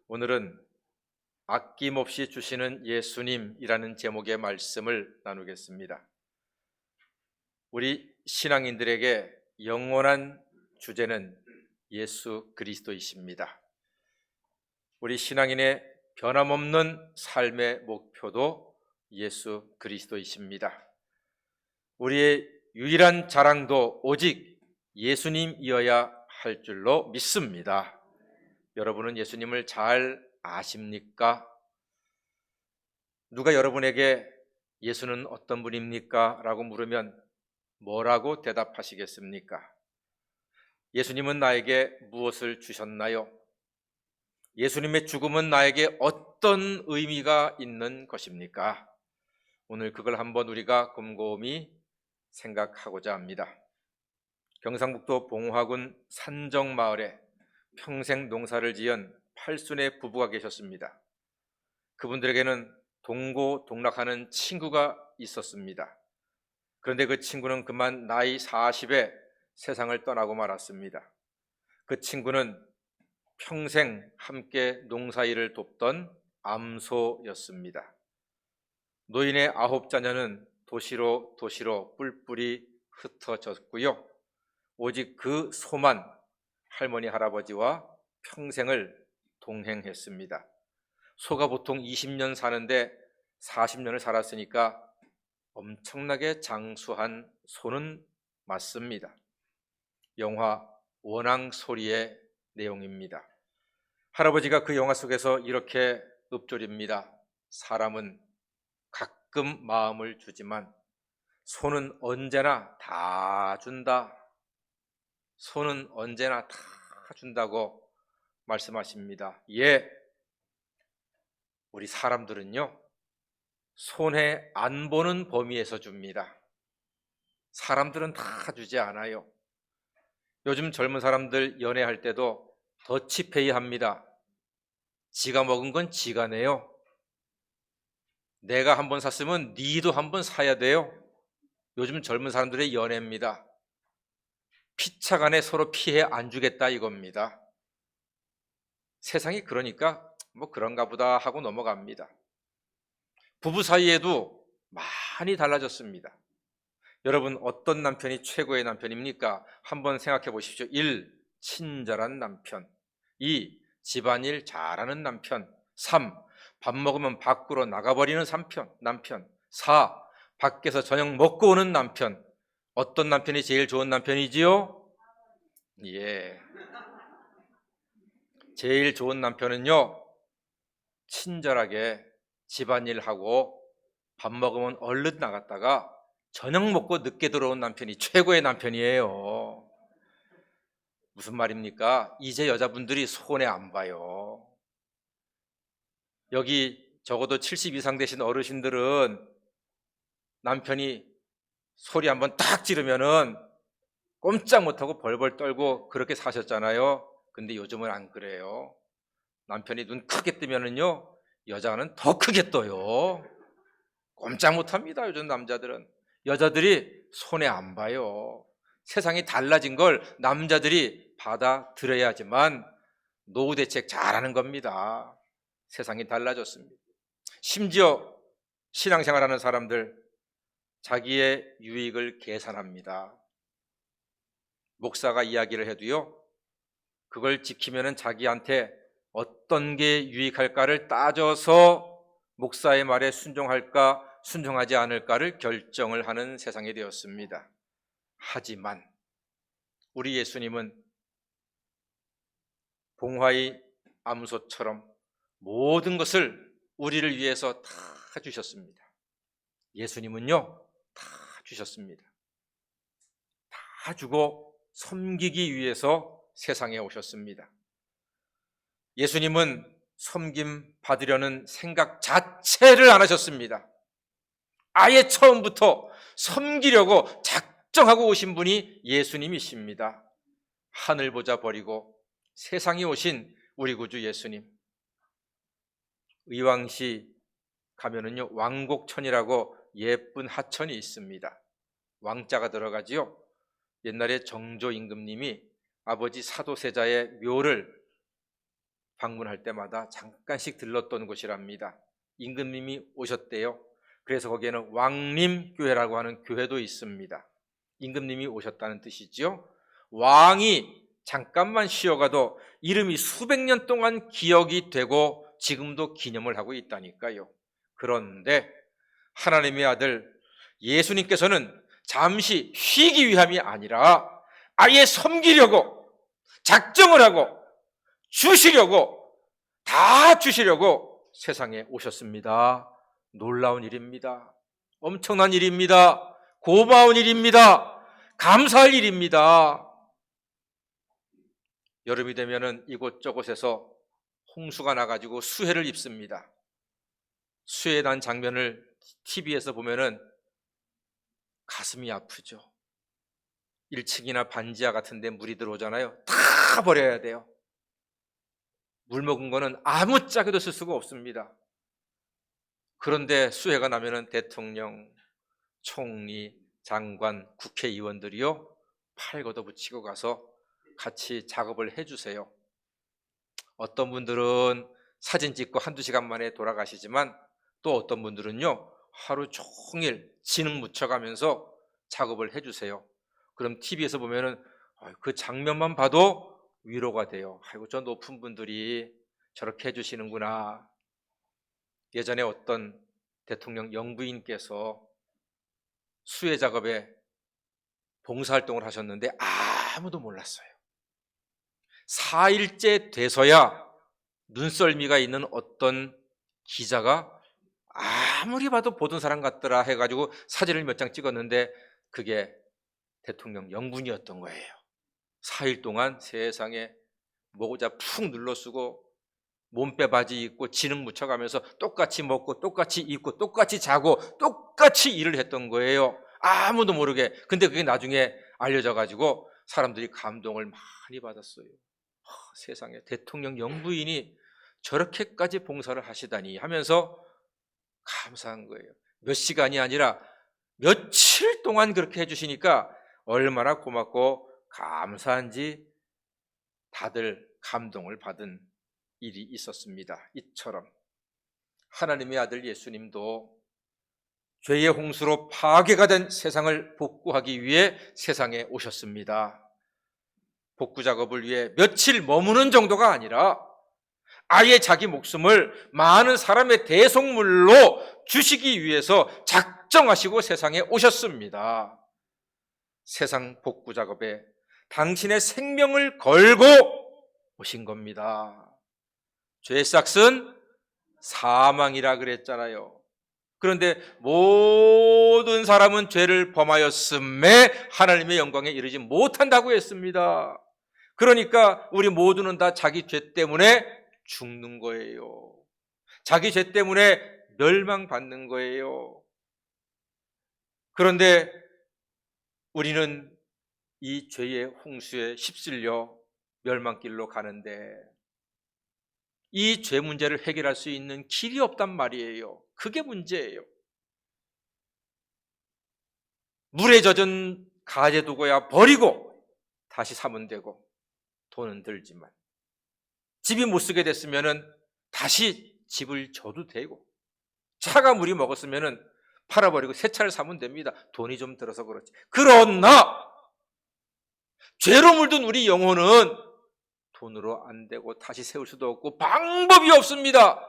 오늘은 아낌없이 주시는 예수님이라는 제목의 말씀을 나누겠습니다. 우리 신앙인들에게 영원한 주제는 예수 그리스도이십니다. 우리 신앙인의 변함없는 삶의 목표도 예수 그리스도이십니다. 우리의 유일한 자랑도 오직 예수님이어야 할 줄로 믿습니다. 여러분은 예수님을 잘 아십니까? 누가 여러분에게 예수는 어떤 분입니까? 라고 물으면 뭐라고 대답하시겠습니까? 예수님은 나에게 무엇을 주셨나요? 예수님의 죽음은 나에게 어떤 의미가 있는 것입니까? 오늘 그걸 한번 우리가 곰곰이 생각하고자 합니다. 경상북도 봉화군 산정마을에 평생 농사를 지은 팔순의 부부가 계셨습니다. 그분들에게는 동고동락하는 친구가 있었습니다. 그런데 그 친구는 그만 나이 40에 세상을 떠나고 말았습니다. 그 친구는 평생 함께 농사일을 돕던 암소였습니다. 노인의 9자녀는 도시로 뿔뿔이 흩어졌고요. 오직 그 소만 할머니 할아버지와 평생을 동행했습니다. 소가 보통 20년 사는데 40년을 살았으니까 엄청나게 장수한 소는 맞습니다. 영화 원앙소리의 내용입니다. 할아버지가 그 영화 속에서 이렇게 읊조립니다. 사람은 가끔 마음을 주지만 소는 언제나 다 준다. 소는 언제나 다 준다고 말씀하십니다. 예, 우리 사람들은요, 손해 안 보는 범위에서 줍니다. 사람들은 다 주지 않아요. 요즘 젊은 사람들 연애할 때도 더치페이 합니다. 지가 먹은 건 지가 내요. 내가 한번 샀으면 니도 한번 사야 돼요. 요즘 젊은 사람들의 연애입니다. 피차간에 서로 피해 안 주겠다 이겁니다. 세상이 그러니까 뭐 그런가 보다 하고 넘어갑니다. 부부 사이에도 많이 달라졌습니다. 여러분, 어떤 남편이 최고의 남편입니까? 한번 생각해 보십시오. 1. 친절한 남편. 2. 집안일 잘하는 남편. 3. 밥 먹으면 밖으로 나가버리는 남편. 4. 밖에서 저녁 먹고 오는 남편. 어떤 남편이 제일 좋은 남편이지요? 예. 제일 좋은 남편은요, 친절하게 집안일하고 밥 먹으면 얼른 나갔다가 저녁 먹고 늦게 들어온 남편이 최고의 남편이에요. 무슨 말입니까? 이제 여자분들이 손해 안 봐요. 여기 적어도 70 이상 되신 어르신들은 남편이 소리 한번 딱 지르면은 꼼짝 못하고 벌벌 떨고 그렇게 사셨잖아요. 근데 요즘은 안 그래요. 남편이 눈 크게 뜨면은요, 여자는 더 크게 떠요. 꼼짝 못합니다. 요즘 남자들은. 여자들이 손해 안 봐요. 세상이 달라진 걸 남자들이 받아들여야지만 노후 대책 잘하는 겁니다. 세상이 달라졌습니다. 심지어 신앙생활하는 사람들 자기의 유익을 계산합니다. 목사가 이야기를 해도요, 그걸 지키면은 자기한테 어떤 게 유익할까를 따져서 목사의 말에 순종할까 순종하지 않을까를 결정을 하는 세상이 되었습니다. 하지만 우리 예수님은 봉화의 암소처럼 모든 것을 우리를 위해서 다 주셨습니다. 예수님은요, 다 주셨습니다. 다 주고 섬기기 위해서 세상에 오셨습니다. 예수님은 섬김 받으려는 생각 자체를 안 하셨습니다. 아예 처음부터 섬기려고 작정하고 오신 분이 예수님이십니다. 하늘 보자 버리고 세상에 오신 우리 구주 예수님. 의왕시 가면은요, 왕곡천이라고 예쁜 하천이 있습니다. 왕자가 들어가지요. 옛날에 정조 임금님이 아버지 사도세자의 묘를 방문할 때마다 잠깐씩 들렀던 곳이랍니다. 임금님이 오셨대요. 그래서 거기에는 왕림교회라고 하는 교회도 있습니다. 임금님이 오셨다는 뜻이지요. 왕이 잠깐만 쉬어가도 이름이 수백 년 동안 기억이 되고 지금도 기념을 하고 있다니까요. 그런데 하나님의 아들 예수님께서는 잠시 쉬기 위함이 아니라 아예 섬기려고 작정을 하고 주시려고, 다 주시려고 세상에 오셨습니다. 놀라운 일입니다. 엄청난 일입니다. 고마운 일입니다. 감사할 일입니다. 여름이 되면은 이곳저곳에서 홍수가 나가지고 수해를 입습니다. 수해 난 장면을 TV에서 보면은 가슴이 아프죠. 1층이나 반지하 같은 데 물이 들어오잖아요. 다 버려야 돼요. 물 먹은 거는 아무짝에도 쓸 수가 없습니다. 그런데 수해가 나면은 대통령, 총리, 장관, 국회의원들이요 팔 걷어붙이고 가서 같이 작업을 해주세요. 어떤 분들은 사진 찍고 한두 시간 만에 돌아가시지만 또 어떤 분들은요 하루 종일 진흙 묻혀가면서 작업을 해주세요. 그럼 TV에서 보면은 그 장면만 봐도 위로가 돼요. 아이고, 저 높은 분들이 저렇게 해주시는구나. 예전에 어떤 대통령 영부인께서 수해 작업에 봉사활동을 하셨는데 아무도 몰랐어요. 4일째 돼서야 눈썰미가 있는 어떤 기자가 아무리 봐도 보던 사람 같더라 해가지고 사진을 몇 장 찍었는데 그게 대통령 영부인이었던 거예요. 4일 동안 세상에 모자 푹 눌러쓰고 몸빼 바지 입고 진흙 묻혀가면서 똑같이 먹고 똑같이 입고 똑같이 자고 똑같이 일을 했던 거예요. 아무도 모르게. 근데 그게 나중에 알려져 가지고 사람들이 감동을 많이 받았어요. 세상에 대통령 영부인이 저렇게까지 봉사를 하시다니 하면서 감사한 거예요. 몇 시간이 아니라 며칠 동안 그렇게 해주시니까 얼마나 고맙고 감사한지 다들 감동을 받은 일이 있었습니다. 이처럼 하나님의 아들 예수님도 죄의 홍수로 파괴가 된 세상을 복구하기 위해 세상에 오셨습니다. 복구 작업을 위해 며칠 머무는 정도가 아니라 아예 자기 목숨을 많은 사람의 대속물로 주시기 위해서 작정하시고 세상에 오셨습니다. 세상 복구 작업에 당신의 생명을 걸고 오신 겁니다. 죄의 삭은 사망이라 그랬잖아요. 그런데 모든 사람은 죄를 범하였음에 하나님의 영광에 이르지 못한다고 했습니다. 그러니까 우리 모두는 다 자기 죄 때문에 죽는 거예요. 자기 죄 때문에 멸망받는 거예요. 그런데 우리는 이 죄의 홍수에 휩쓸려 멸망길로 가는데 이 죄 문제를 해결할 수 있는 길이 없단 말이에요. 그게 문제예요. 물에 젖은 가재 두고야 버리고 다시 사면 되고 돈은 들지만 집이 못 쓰게 됐으면은 다시 집을 줘도 되고 차가 물이 먹었으면은 팔아버리고 새 차를 사면 됩니다. 돈이 좀 들어서 그렇지. 그러나 죄로 물든 우리 영혼은 돈으로 안 되고 다시 세울 수도 없고 방법이 없습니다.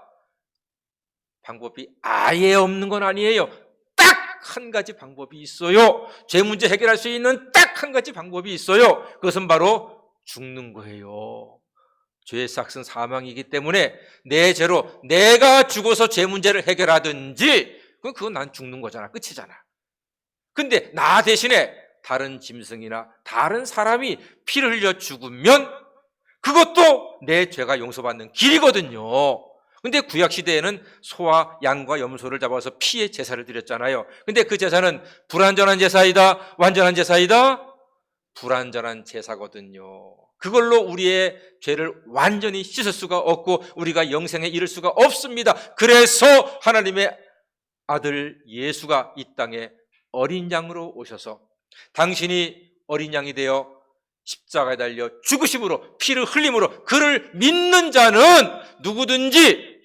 방법이 아예 없는 건 아니에요. 딱 한 가지 방법이 있어요. 죄 문제 해결할 수 있는 딱 한 가지 방법이 있어요. 그것은 바로 죽는 거예요. 죄의 삭은 사망이기 때문에 내 죄로 내가 죽어서 죄 문제를 해결하든지 그건 난 죽는 거잖아. 끝이잖아. 근데 나 대신에 다른 짐승이나 다른 사람이 피를 흘려 죽으면 그것도 내 죄가 용서받는 길이거든요. 근데 구약시대에는 소와 양과 염소를 잡아서 피의 제사를 드렸잖아요. 근데 그 제사는 불완전한 제사이다, 완전한 제사이다? 불완전한 제사거든요. 그걸로 우리의 죄를 완전히 씻을 수가 없고 우리가 영생에 이를 수가 없습니다. 그래서 하나님의 아들 예수가 이 땅에 어린 양으로 오셔서 당신이 어린 양이 되어 십자가에 달려 죽으심으로 피를 흘림으로 그를 믿는 자는 누구든지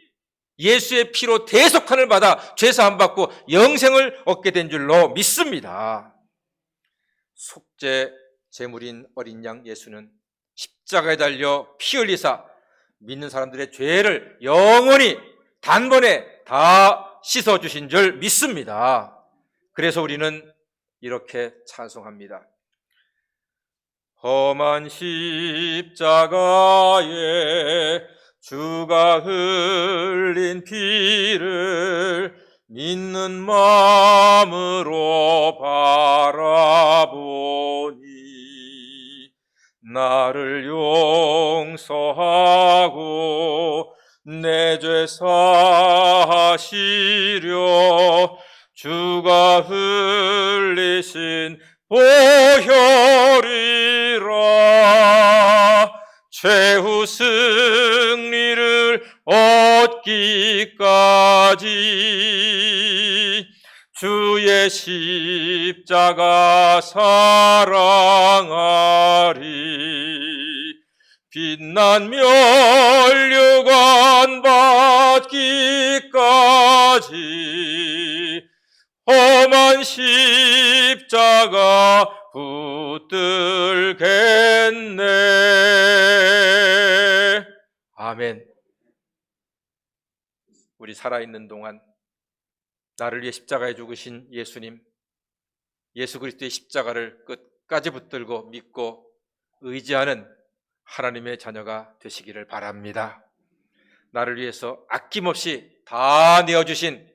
예수의 피로 대속함을 받아 죄사함 받고 영생을 얻게 된 줄로 믿습니다. 속죄 제물인 어린 양 예수는 십자가에 달려 피 흘리사 믿는 사람들의 죄를 영원히 단번에 다 씻어주신 줄 믿습니다. 그래서 우리는 이렇게 찬송합니다. 험한 십자가에 주가 흘린 피를 믿는 마음으로 바라보니 나를 용서하고 내 죄 사하시려 주가 흘리신 보혈이라 최후 승리를 얻기까지 주의 십자가 사랑하리 빛난 면류관 받기까지 험한 십자가 붙들겠네. 아멘. 우리 살아있는 동안 나를 위해 십자가에 죽으신 예수님, 예수 그리스도의 십자가를 끝까지 붙들고 믿고 의지하는 하나님의 자녀가 되시기를 바랍니다. 나를 위해서 아낌없이 다 내어주신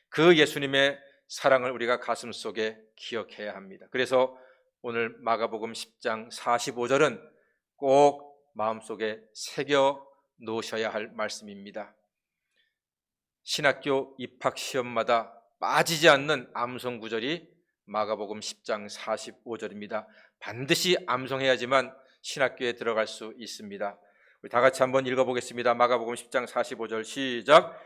그 예수님의 사랑을 우리가 가슴속에 기억해야 합니다. 그래서 오늘 마가복음 10장 45절은 꼭 마음속에 새겨 놓으셔야 할 말씀입니다. 신학교 입학시험마다 빠지지 않는 암송 구절이 마가복음 10장 45절입니다. 반드시 암송해야지만 신학교에 들어갈 수 있습니다. 우리 다 같이 한번 읽어보겠습니다. 마가복음 10장 45절 시작.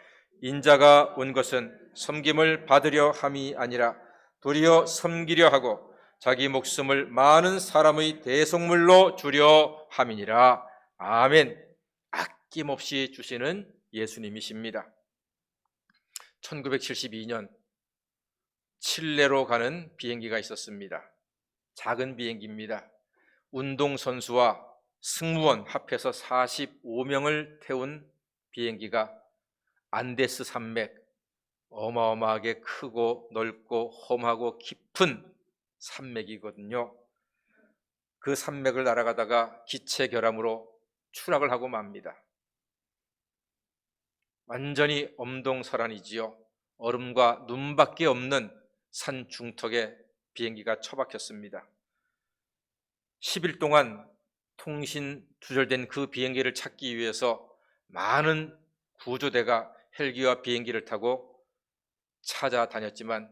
인자가 온 것은 섬김을 받으려 함이 아니라 도리어 섬기려 하고 자기 목숨을 많은 사람의 대속물로 주려 함이니라. 아멘. 아낌없이 주시는 예수님이십니다. 1972년 칠레로 가는 비행기가 있었습니다. 작은 비행기입니다. 운동선수와 승무원 합해서 45명을 태운 비행기가 안데스 산맥, 어마어마하게 크고 넓고 험하고 깊은 산맥이거든요. 그 산맥을 날아가다가 기체 결함으로 추락을 하고 맙니다. 완전히 엄동설한이지요. 얼음과 눈밖에 없는 산 중턱에 비행기가 처박혔습니다. 10일 동안 통신 두절된 그 비행기를 찾기 위해서 많은 구조대가 헬기와 비행기를 타고 찾아다녔지만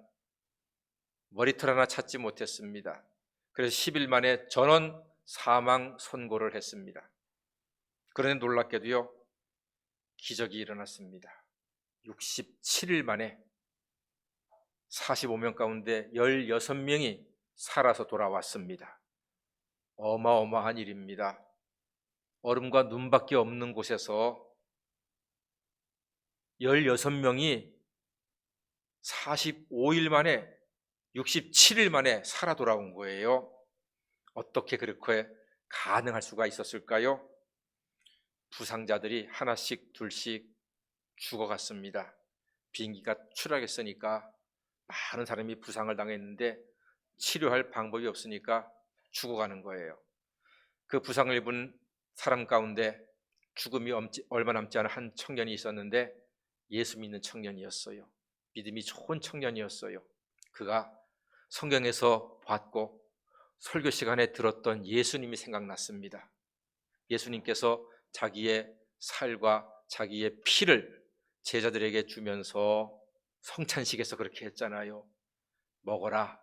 머리털 하나 찾지 못했습니다. 그래서 10일 만에 전원 사망 선고를 했습니다. 그런데 놀랍게도요, 기적이 일어났습니다. 67일 만에 45명 가운데 16명이 살아서 돌아왔습니다. 어마어마한 일입니다. 얼음과 눈밖에 없는 곳에서 16명이 45일 만에 67일 만에 살아 돌아온 거예요. 어떻게 그렇게 가능할 수가 있었을까요? 부상자들이 하나씩 둘씩 죽어갔습니다. 비행기가 추락했으니까 많은 사람이 부상을 당했는데 치료할 방법이 없으니까 죽어가는 거예요. 그 부상을 입은 사람 가운데 죽음이 얼마 남지 않은 한 청년이 있었는데 예수 믿는 청년이었어요. 믿음이 좋은 청년이었어요. 그가 성경에서 봤고 설교 시간에 들었던 예수님이 생각났습니다. 예수님께서 자기의 살과 자기의 피를 제자들에게 주면서 성찬식에서 그렇게 했잖아요. 먹어라.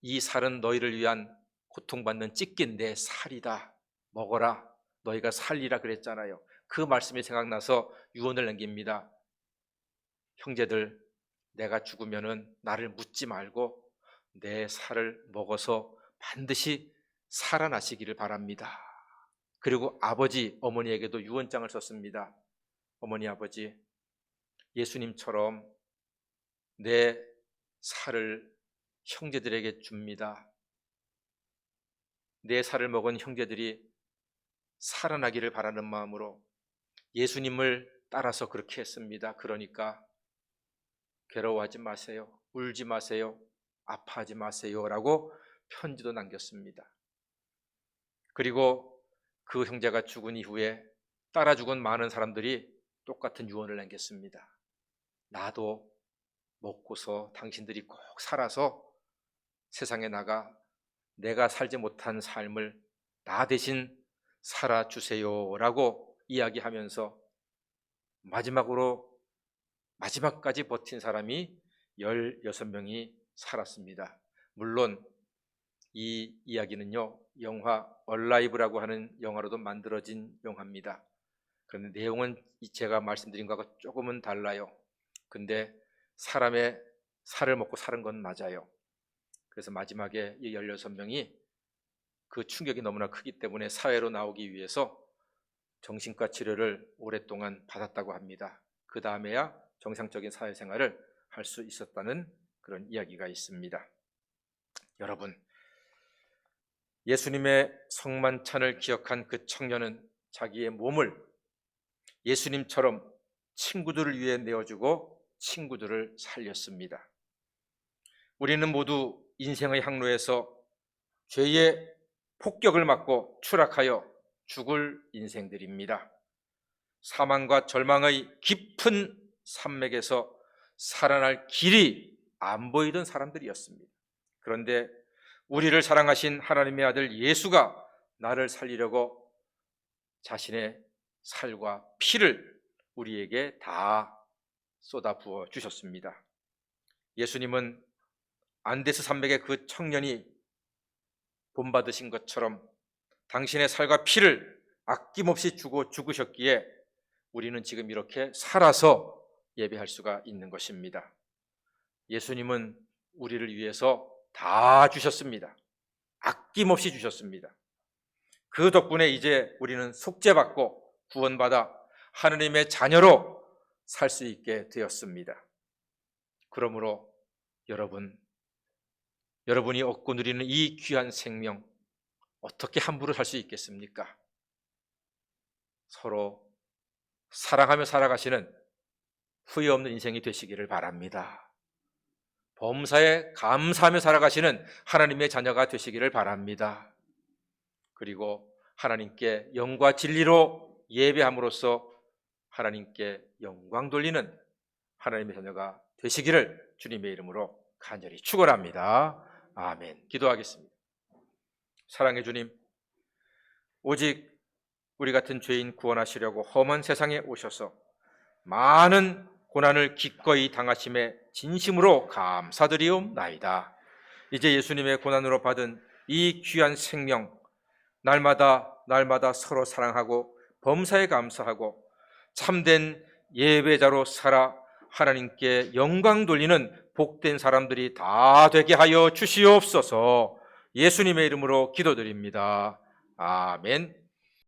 이 살은 너희를 위한 고통받는 찢긴 내 살이다. 먹어라. 너희가 살리라 그랬잖아요. 그 말씀이 생각나서 유언을 남깁니다. 형제들, 내가 죽으면은 나를 묻지 말고 내 살을 먹어서 반드시 살아나시기를 바랍니다. 그리고 아버지, 어머니에게도 유언장을 썼습니다. 어머니, 아버지, 예수님처럼 내 살을 형제들에게 줍니다. 내 살을 먹은 형제들이 살아나기를 바라는 마음으로 예수님을 따라서 그렇게 했습니다. 그러니까 괴로워하지 마세요. 울지 마세요. 아파하지 마세요. 라고 편지도 남겼습니다. 그리고 그 형제가 죽은 이후에 따라 죽은 많은 사람들이 똑같은 유언을 남겼습니다. 나도 먹고서 당신들이 꼭 살아서 세상에 나가 내가 살지 못한 삶을 나 대신 살아주세요 라고 이야기하면서 마지막까지 버틴 사람이 16명이 살았습니다. 물론 이 이야기는요, 영화 얼라이브라고 하는 영화로도 만들어진 영화입니다. 그런데 내용은 제가 말씀드린 것과 조금은 달라요. 근데 사람의 살을 먹고 사는 건 맞아요. 그래서 마지막에 이 16명이 그 충격이 너무나 크기 때문에 사회로 나오기 위해서 정신과 치료를 오랫동안 받았다고 합니다. 그 다음에야 정상적인 사회생활을 할 수 있었다는 그런 이야기가 있습니다. 여러분, 예수님의 성만찬을 기억한 그 청년은 자기의 몸을 예수님처럼 친구들을 위해 내어주고 친구들을 살렸습니다. 우리는 모두 인생의 항로에서 죄의 폭격을 맞고 추락하여 죽을 인생들입니다. 사망과 절망의 깊은 산맥에서 살아날 길이 안 보이던 사람들이었습니다. 그런데 우리를 사랑하신 하나님의 아들 예수가 나를 살리려고 자신의 살과 피를 우리에게 다 쏟아 부어 주셨습니다. 예수님은 안데스 산맥의 그 청년이 본받으신 것처럼 당신의 살과 피를 아낌없이 주고 죽으셨기에 우리는 지금 이렇게 살아서 예배할 수가 있는 것입니다. 예수님은 우리를 위해서 다 주셨습니다. 아낌없이 주셨습니다. 그 덕분에 이제 우리는 속죄받고 구원받아 하느님의 자녀로 살 수 있게 되었습니다. 그러므로 여러분이 얻고 누리는 이 귀한 생명 어떻게 함부로 살 수 있겠습니까? 서로 사랑하며 살아가시는 후회 없는 인생이 되시기를 바랍니다. 범사에 감사하며 살아가시는 하나님의 자녀가 되시기를 바랍니다. 그리고 하나님께 영과 진리로 예배함으로써 하나님께 영광 돌리는 하나님의 자녀가 되시기를 주님의 이름으로 간절히 축원합니다. 아멘. 기도하겠습니다. 사랑의 주님, 오직 우리 같은 죄인 구원하시려고 험한 세상에 오셔서 많은 고난을 기꺼이 당하심에 진심으로 감사드리옵나이다. 이제 예수님의 고난으로 받은 이 귀한 생명, 날마다 서로 사랑하고 범사에 감사하고 참된 예배자로 살아 하나님께 영광 돌리는 복된 사람들이 다 되게 하여 주시옵소서. 예수님의 이름으로 기도드립니다. 아멘.